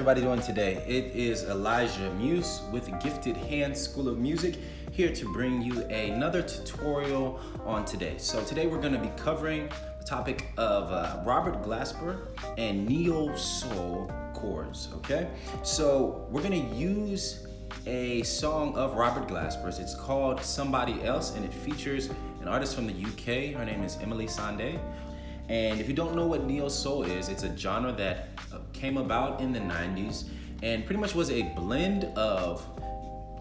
everybody doing today? It is Elijah Muse with Gifted Hands School of Music here to bring you another tutorial on today. So today we're going to be covering the topic of Robert Glasper and neo-soul chords, okay? So we're going to use a song of Robert Glasper's. It's called Somebody Else, and it features an artist from the UK. Her name is Emily Sandé. And if you don't know what neo-soul is, it's a genre that came about in the 90s and pretty much was a blend of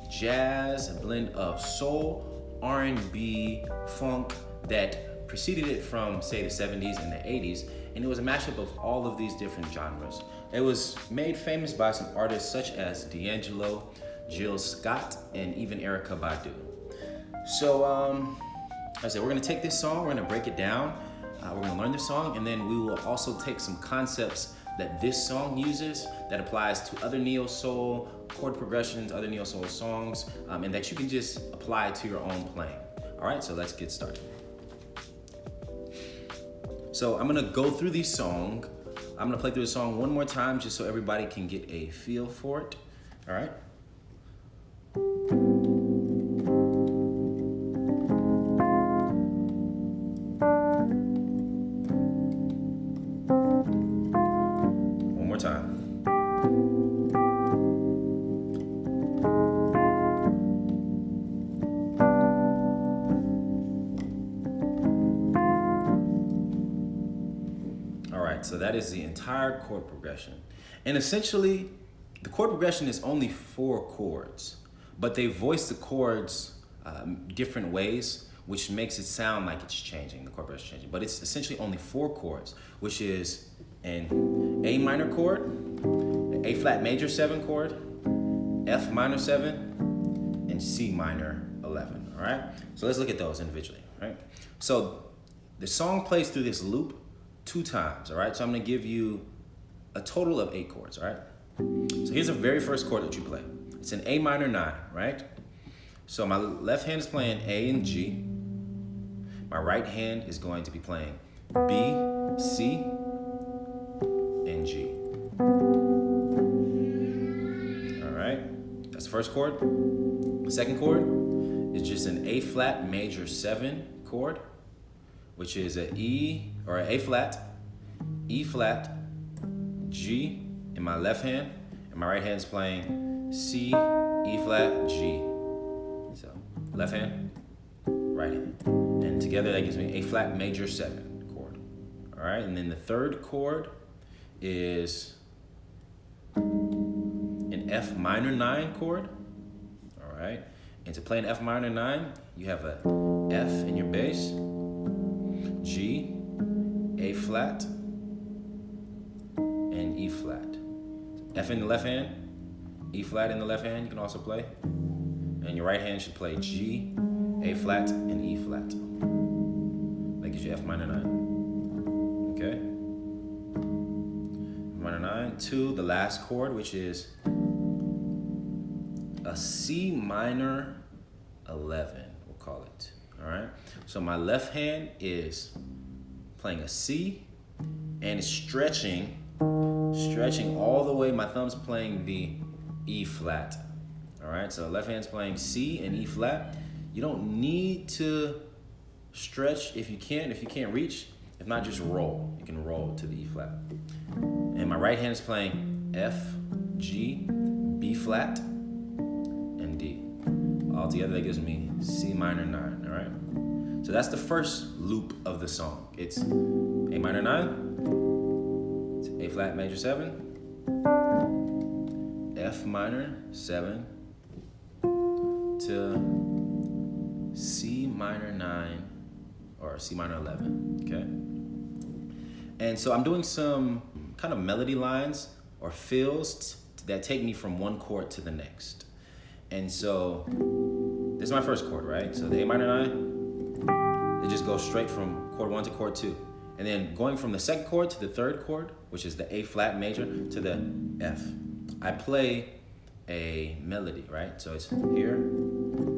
jazz, a blend of soul, R&B, funk that preceded it from, say, the 70s and the 80s. And it was a mashup of all of these different genres. It was made famous by some artists such as Dangelo, Jill Scott, and even Erykah Badu. So, I said, we're gonna take this song, we're gonna break it down. We're gonna learn the song, and then we will also take some concepts that this song uses that applies to other neo-soul chord progressions, other neo-soul songs, and that you can just apply to your own playing. All right, so let's get started. So I'm gonna go through the song. I'm gonna play through the song one more time just so everybody can get a feel for it. All right. Time. All right, so that is the entire chord progression. And essentially, the chord progression is only 4 chords, but they voice the chords different ways, which makes it sound like it's changing, the chord progression is changing. But it's essentially only 4 chords, which is an A minor chord, an A flat major 7 chord, F minor 7, and C minor 11, all right? So let's look at those individually, right? So the song plays through this loop 2 times, all right? So I'm gonna give you a total of 8 chords, all right? So here's the very first chord that you play. It's an A minor 9, right? So my left hand is playing A and G. My right hand is going to be playing B, C, and G. All right, that's the first chord. The second chord is just an A flat major 7 chord, which is an E or an A flat, E flat, G in my left hand, and my right hand is playing C, E flat, G. So left hand, right hand, and together that gives me A flat major 7 chord. All right, and then the third chord is an F minor 9 chord, all right? And to play an F minor 9, you have a F in your bass, G, A flat, and E flat. F in the left hand, E flat in the left hand, you can also play. And your right hand should play G, A flat, and E flat. That gives you F minor 9, okay? Minor 9 to the last chord, which is a C minor 11, we'll call it, all right? So my left hand is playing a C, and it's stretching all the way. My thumb's playing the E flat, all right? So left hand's playing C and E flat. You don't need to stretch if you can't reach. If not, just roll. You can roll to the E flat. And my right hand is playing F, G, B flat, and D. All together, that gives me C minor 9, all right? So that's the first loop of the song. It's A minor 9, it's A flat major 7, F minor 7, to C minor 9, or C minor 11, okay? And so I'm doing some kind of melody lines or fills that take me from one chord to the next. And so this is my first chord, right? So the A minor 9, it just goes straight from chord 1 to chord 2. And then going from the second chord to the third chord, which is the A flat major, to the F. I play a melody, right? So it's here,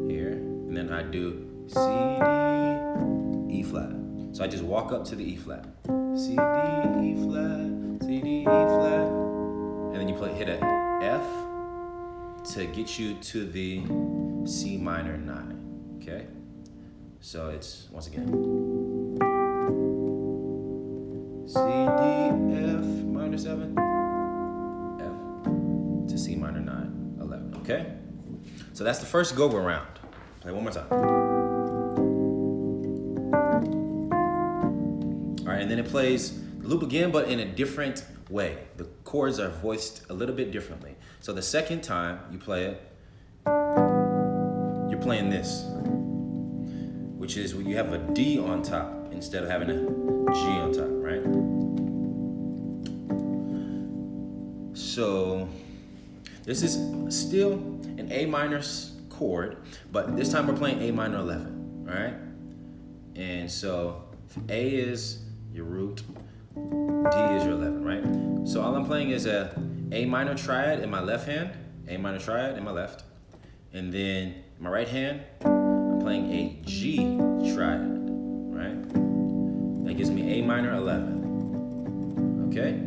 here, and then I do C, D, E flat. So I just walk up to the E flat. C, D, E flat, C, D, E flat. then you hit a F to get you to the C minor 9, okay? So it's, once again, C, D, F minor 7, F to C minor 9, 11, okay? So that's the first go around. Play one more time. All right, and then it plays the loop again, but in a different way. The chords are voiced a little bit differently. So the second time you play it, you're playing this, which is when you have a D on top instead of having a G on top, right? So this is still an A minor chord, but this time we're playing A minor 11, right? And so A is your root, D is your 11, right? So all I'm playing is a A minor triad in my left hand, A minor triad in my left, and then in my right hand, I'm playing a G triad, right? That gives me A minor 11, okay?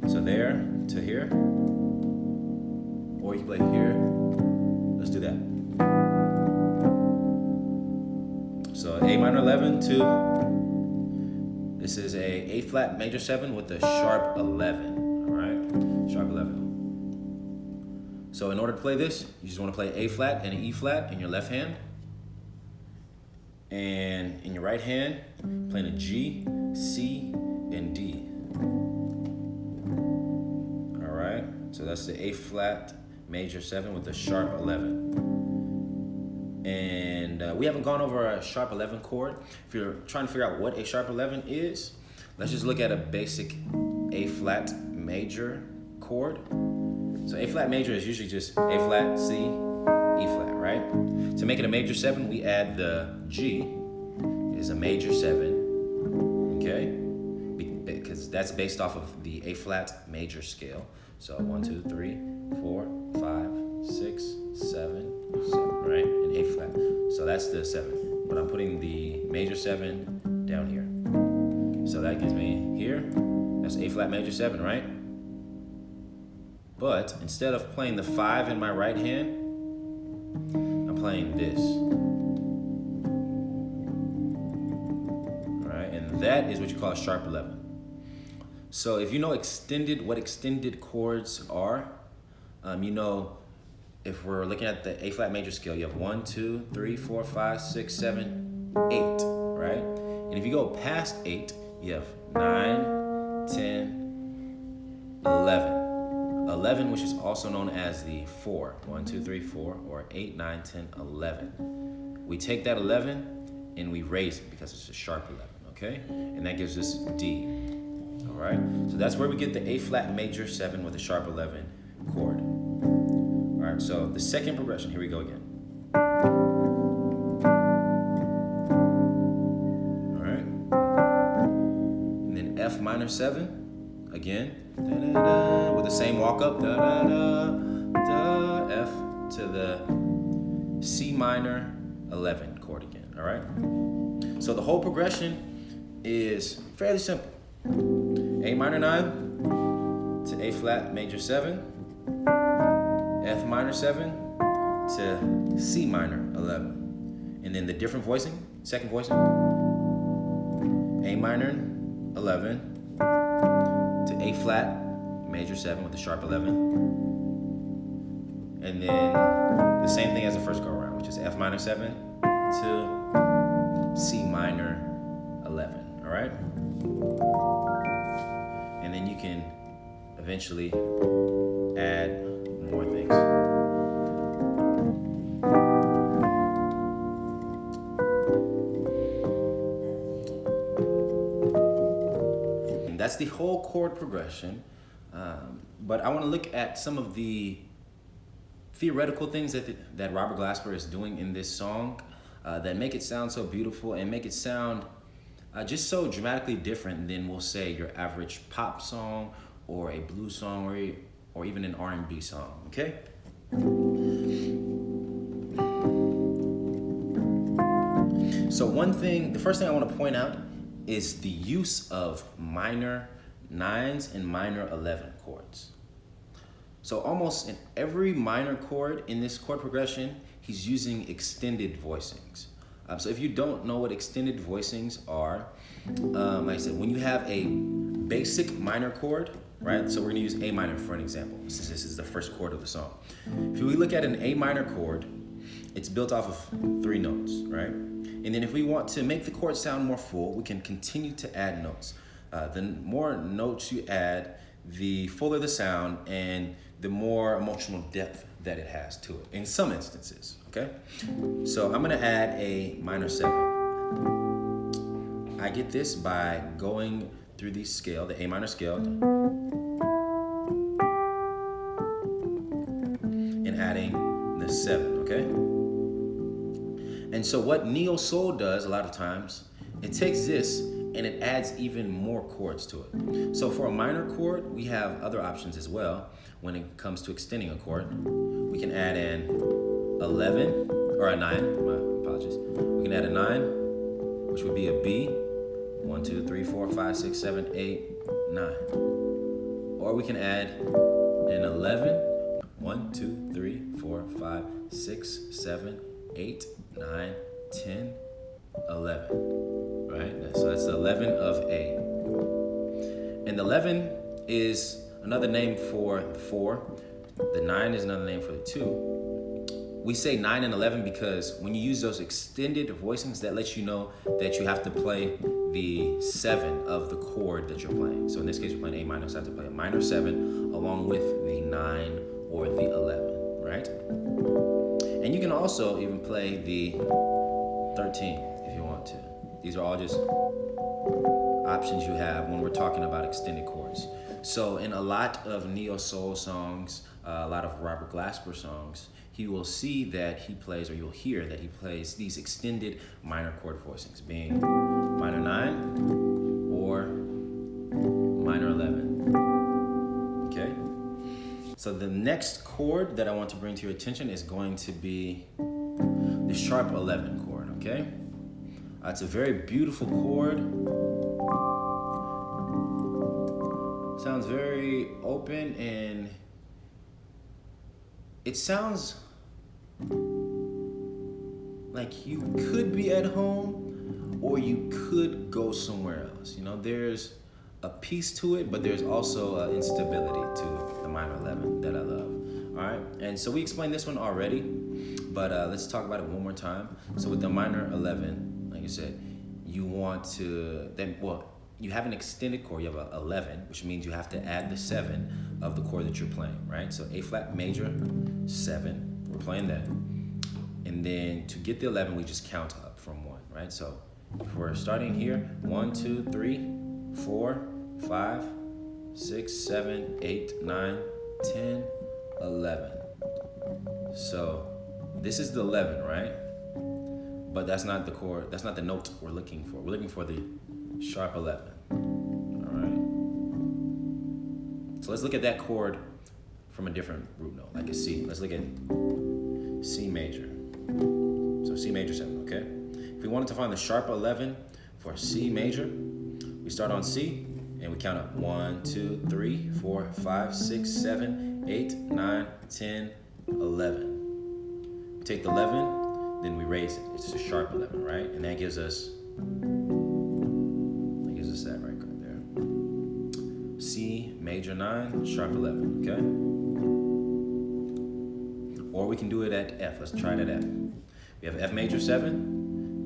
So there to here, or you play here. Let's do that. So A minor 11 to, this is a flat major 7 with a sharp 11, all right? Sharp 11. So in order to play this, you just want to play A flat and an E flat in your left hand. And in your right hand, playing a G, C, and D. All right, so that's the A flat major 7 with a sharp 11. And we haven't gone over a sharp 11 chord. If you're trying to figure out what a sharp 11 is, let's just look at a basic A flat major chord. So A flat major is usually just A flat, C, E flat, right? To make it a major 7, we add the G is a major 7, okay? Because that's based off of the A flat major scale. So 1, 2, 3, 4, 5, 6, 7, 7, right? And A flat. So that's the 7. But I'm putting the major 7 down here. So that gives me here, that's A flat major 7, right? But instead of playing the 5 in my right hand, I'm playing this. All right, and that is what you call a sharp 11. So if you know what extended chords are, you know, if we're looking at the A flat major scale, you have 1, 2, 3, 4, 5, 6, 7, 8, right? And if you go past 8, you have 9, 10, 11. 11, which is also known as the 4. 1, 2, 3, 4, or 8, 9, 10, 11. We take that 11 and we raise it because it's a sharp 11, okay? And that gives us D, all right? So that's where we get the A flat major 7 with a sharp 11 chord. All right, so the second progression, here we go again. All right. And then F minor 7, again. Da, da, da, with the same walk up, da, da, da, da, F to the C minor 11 chord again, all right? So the whole progression is fairly simple. A minor 9 to A flat major 7, F minor 7 to C minor 11. And then the different voicing, second voicing, A minor 11, to A flat major 7 with the sharp 11, and then the same thing as the first go around, which is F minor 7 to C minor 11, all right? And then you can eventually add more things. That's the whole chord progression, but I want to look at some of the theoretical things that Robert Glasper is doing in this song that make it sound so beautiful and make it sound just so dramatically different than, we'll say, your average pop song or a blues song or even an R&B song, okay? So the first thing I want to point out is the use of minor 9s and minor 11 chords. So almost in every minor chord in this chord progression, he's using extended voicings. So if you don't know what extended voicings are, like I said, when you have a basic minor chord, right? So we're gonna use A minor for an example, since this is the first chord of the song. If we look at an A minor chord, it's built off of 3 notes, right? And then if we want to make the chord sound more full, we can continue to add notes. The more notes you add, the fuller the sound and the more emotional depth that it has to it, in some instances, okay? So I'm gonna add a minor 7. I get this by going through the scale, the A minor scale, and adding the 7, okay? And so what neo-soul does a lot of times, it takes this and it adds even more chords to it. So for a minor chord, we have other options as well when it comes to extending a chord. We can add an 11, or a 9, my apologies. We can add a 9, which would be a B, 1, 2, 3, 4, 5, 6, 7, 8, 9. Or we can add an 11, 1, 2, 3, 4, 5, 6, 7, 8, 9, 10, 11. Right? So that's the 11 of A. And the 11 is another name for the 4. The 9 is another name for the 2. We say 9 and 11 because when you use those extended voicings, that lets you know that you have to play the 7 of the chord that you're playing. So in this case, we're playing A minor, so I have to play a minor 7 along with the 9 or the 11, right? And you can also even play the 13 if you want to. These are all just options you have when we're talking about extended chords. So in a lot of neo-soul songs, a lot of Robert Glasper songs, you will see that he plays, or you'll hear that he plays these extended minor chord voicings, being minor 9 or minor 11, okay? So the next chord that I want to bring to your attention is going to be the sharp 11 chord, okay? It's a very beautiful chord. Sounds very open, and it sounds like you could be at home or you could go somewhere else. You know, there's a piece to it, but there's also instability to the minor 11 that I love. All right, and so we explained this one already, but let's talk about it one more time. So with the minor 11, like I said, you want to you have an extended chord. You have a 11, which means you have to add the 7 of the chord that you're playing, right? So A flat major 7, we're playing that, and then to get the 11, we just count up from 1, right? So if we're starting here, 1, 2, 3, 4, 5, 6, 7, 8, 9, 10, 11. So this is the 11, right? But that's not the chord, that's not the note we're looking for. We're looking for the sharp 11, all right? So let's look at that chord from a different root note, like a C. Let's look at C major. So C major 7, okay? If we wanted to find the sharp 11 for C major, we start on C and we count up 1, 2, 3, 4, 5, 6, 7, 8, 9, 10, 11. We take the 11, then we raise it. It's a sharp 11, right? And that gives us that right there. C major 9, sharp 11, okay? Or we can do it at F. Let's try it at F. We have F major 7,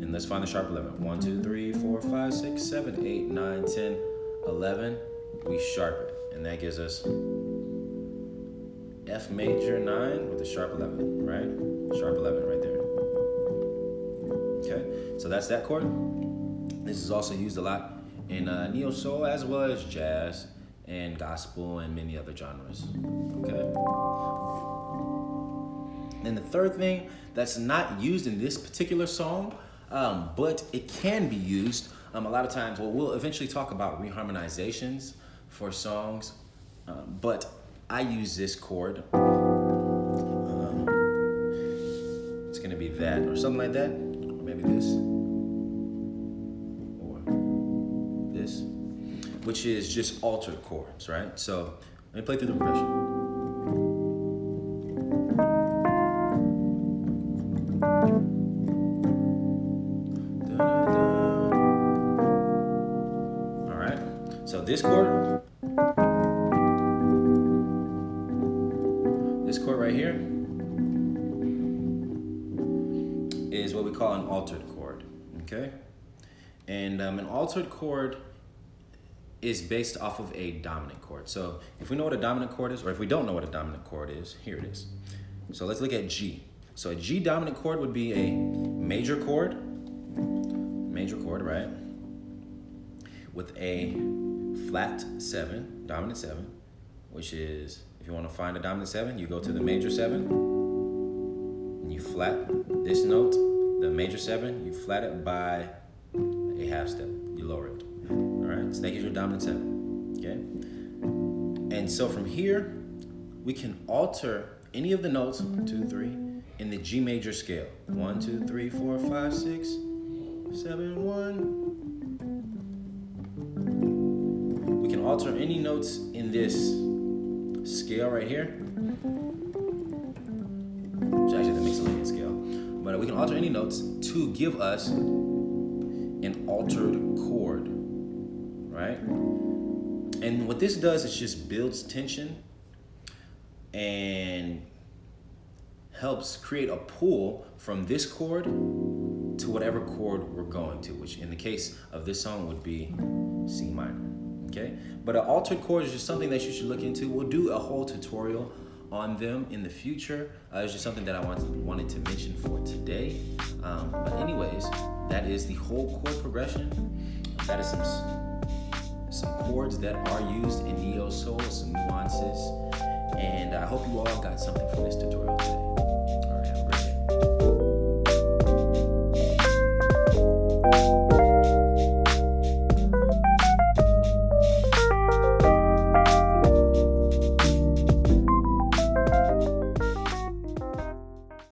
and let's find the sharp 11. 1, 2, 3, 4, 5, 6, 7, 8, 9, 10, 11. We sharp it, and that gives us F major 9 with a sharp 11, right? Sharp 11 right there. Okay, so that's that chord. This is also used a lot in neo-soul as well as jazz and gospel and many other genres, okay? And the third thing that's not used in this particular song, but it can be used a lot of times. Well, we'll eventually talk about reharmonizations for songs, but I use this chord. It's gonna be that or something like that, or maybe this, or this, which is just altered chords, right? So let me play through the progression. So this chord right here is what we call an altered chord, okay? And an altered chord is based off of a dominant chord. So if we know what a dominant chord is, or if we don't know what a dominant chord is, here it is. So let's look at G. So a G dominant chord would be a major chord, right? With a flat 7, dominant 7, which is, if you want to find a dominant 7, you go to the major 7, and you flat this note, the major 7, you flat it by a half step, you lower it. All right, so that gives you a dominant 7, okay? And so from here, we can alter any of the notes, 2, 3, in the G major scale. 1, 2, 3, 4, 5, 6, 7, 1. We can alter any notes in this scale right here, which is actually the Mixolydian scale. But we can alter any notes to give us an altered chord, right? And what this does is just builds tension and helps create a pull from this chord to whatever chord we're going to, which in the case of this song would be C minor, okay? But an altered chord is just something that you should look into. We'll do a whole tutorial on them in the future. It's just something that I wanted to mention for today. But anyways, that is the whole chord progression. That is some chords that are used in neo soul, some nuances, and I hope you all got something from this tutorial today.